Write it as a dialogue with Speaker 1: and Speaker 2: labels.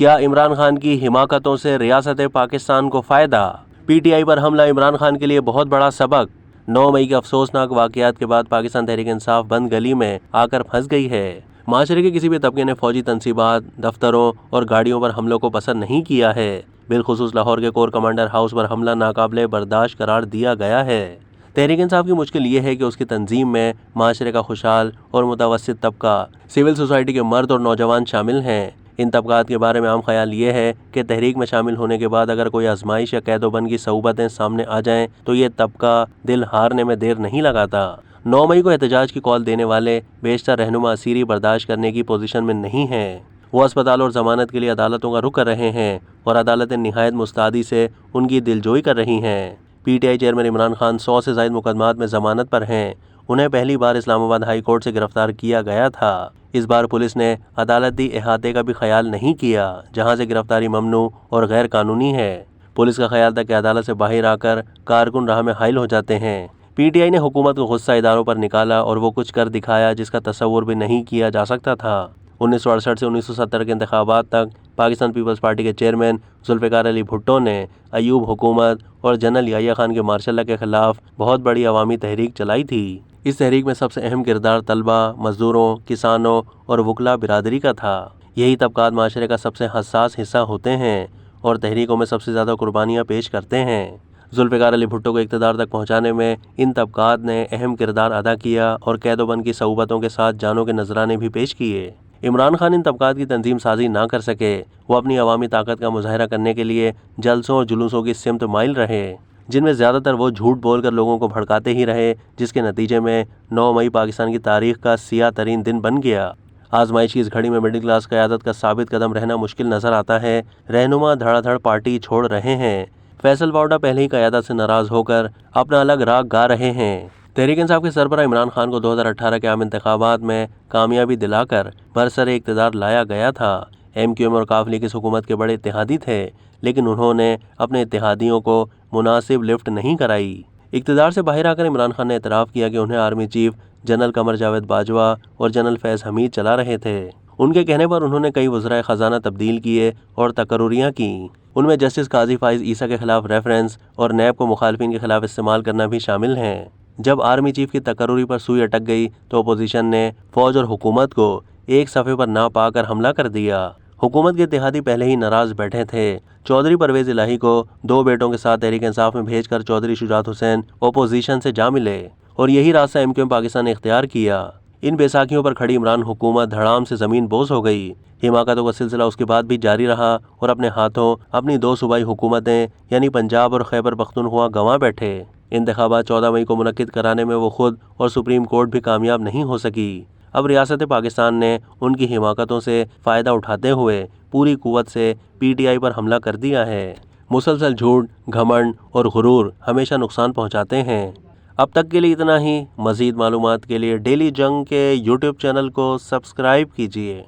Speaker 1: کیا عمران خان کی حماقتوں سے ریاست پاکستان کو فائدہ؟ PTI پر حملہ عمران خان کے لیے بہت بڑا سبق۔ 9 مئی کے افسوسناک واقعات کے بعد پاکستان تحریک انصاف بند گلی میں آ کر پھنس گئی ہے۔ معاشرے کے کسی بھی طبقے نے فوجی تنصیبات، دفتروں اور گاڑیوں پر حملوں کو پسند نہیں کیا ہے۔ بالخصوص لاہور کے کور کمانڈر ہاؤس پر حملہ ناقابل برداشت قرار دیا گیا ہے۔ تحریک انصاف کی مشکل یہ ہے کہ اس کی تنظیم میں معاشرے کا خوشحال اور متوسط طبقہ، سول سوسائٹی کے مرد اور نوجوان شامل ہیں۔ ان طبقات کے بارے میں عام خیال یہ ہے کہ تحریک میں شامل ہونے کے بعد اگر کوئی آزمائش یا قید و بند کی صعوبتیں سامنے آ جائیں تو یہ طبقہ دل ہارنے میں دیر نہیں لگاتا۔ 9 مئی کو احتجاج کی کال دینے والے بیشتر رہنما اسیری برداشت کرنے کی پوزیشن میں نہیں ہیں۔ وہ اسپتال اور ضمانت کے لیے عدالتوں کا رخ کر رہے ہیں اور عدالتیں نہایت مستعدی سے ان کی دلجوئی کر رہی ہیں۔ PTI چیئرمین عمران خان 100 سے زائد مقدمات میں ضمانت پر ہیں۔ انہیں پہلی بار اسلام آباد ہائی کورٹ سے گرفتار کیا گیا تھا۔ اس بار پولیس نے عدالتی احاطے کا بھی خیال نہیں کیا، جہاں سے گرفتاری ممنوع اور غیر قانونی ہے۔ پولیس کا خیال تھا کہ عدالت سے باہر آ کر کارکن راہ میں حائل ہو جاتے ہیں۔ PTI نے حکومت کو غصہ اداروں پر نکالا اور وہ کچھ کر دکھایا جس کا تصور بھی نہیں کیا جا سکتا تھا۔ 1968 سے 1970 کے انتخابات تک پاکستان پیپلز پارٹی کے چیئرمین ذوالفقار علی بھٹو نے ایوب حکومت اور جنرل یحییٰ خان کے مارشل لا کے خلاف بہت بڑی عوامی تحریک چلائی تھی۔ اس تحریک میں سب سے اہم کردار طلبہ، مزدوروں، کسانوں اور وکلاء برادری کا تھا۔ یہی طبقات معاشرے کا سب سے حساس حصہ ہوتے ہیں اور تحریکوں میں سب سے زیادہ قربانیاں پیش کرتے ہیں۔ ذوالفقار علی بھٹو کو اقتدار تک پہنچانے میں ان طبقات نے اہم کردار ادا کیا اور قید و بند کی صعوبتوں کے ساتھ جانوں کے نذرانے بھی پیش کیے۔ عمران خان ان طبقات کی تنظیم سازی نہ کر سکے۔ وہ اپنی عوامی طاقت کا مظاہرہ کرنے کے لیے جلسوں اور جلوسوں کی سمت مائل رہے، جن میں زیادہ تر وہ جھوٹ بول کر لوگوں کو بھڑکاتے ہی رہے، جس کے نتیجے میں 9 مئی پاکستان کی تاریخ کا سیاہ ترین دن بن گیا۔ آزمائش کی اس گھڑی میں مڈل کلاس قیادت کا ثابت قدم رہنا مشکل نظر آتا ہے۔ رہنما دھڑا دھڑ پارٹی چھوڑ رہے ہیں۔ فیصل واوڈا پہلے ہی قیادت سے ناراض ہو کر اپنا الگ راگ گا رہے ہیں۔ تحریک انصاف کے سربراہ عمران خان کو 2018 کے عام انتخابات میں کامیابی دلا کر برسر اقتدار لایا گیا تھا۔ MQM اور قاف لیگ اس حکومت کے بڑے اتحادی تھے، لیکن انہوں نے اپنے اتحادیوں کو مناسب لفٹ نہیں کرائی۔ اقتدار سے باہر آ کر عمران خان نے اعتراف کیا کہ انہیں army chief general Qamar Javed Bajwa اور جنرل فیض حمید چلا رہے تھے۔ ان کے کہنے پر انہوں نے کئی وزرائے خزانہ تبدیل کیے اور تقرریاں کیں۔ ان میں جسٹس قاضی فائز عیسیٰ کے خلاف ریفرنس اور نیب کو مخالفین کے خلاف استعمال کرنا بھی شامل ہیں۔ جب آرمی چیف کی تقرری پر سوئی اٹک گئی تو اپوزیشن نے فوج اور حکومت کو ایک صفحے پر نہ پا کر حملہ کر دیا۔ حکومت کے اتحادی پہلے ہی ناراض بیٹھے تھے۔ چودھری پرویز الہی کو 2 بیٹوں کے ساتھ تحریک انصاف میں بھیج کر چودھری شجاعت حسین اپوزیشن سے جا ملے اور یہی راستہ MQM پاکستان نے اختیار کیا۔ ان بیساکھیوں پر کھڑی عمران حکومت دھڑام سے زمین بوس ہو گئی۔ حماقتوں کا سلسلہ اس کے بعد بھی جاری رہا اور اپنے ہاتھوں اپنی 2 صوبائی حکومتیں یعنی پنجاب اور خیبر پختونخوا گنوا بیٹھے۔ انتخابات 14 مئی کو منعقد کرانے میں وہ خود اور سپریم کورٹ بھی کامیاب نہیں ہو سکی۔ اب ریاست پاکستان نے ان کی حماقتوں سے فائدہ اٹھاتے ہوئے پوری قوت سے PTI پر حملہ کر دیا ہے۔ مسلسل جھوٹ، گھمنڈ اور غرور ہمیشہ نقصان پہنچاتے ہیں۔ اب تک کے لیے اتنا ہی۔ مزید معلومات کے لیے ڈیلی جنگ کے YouTube چینل کو سبسکرائب کیجیے۔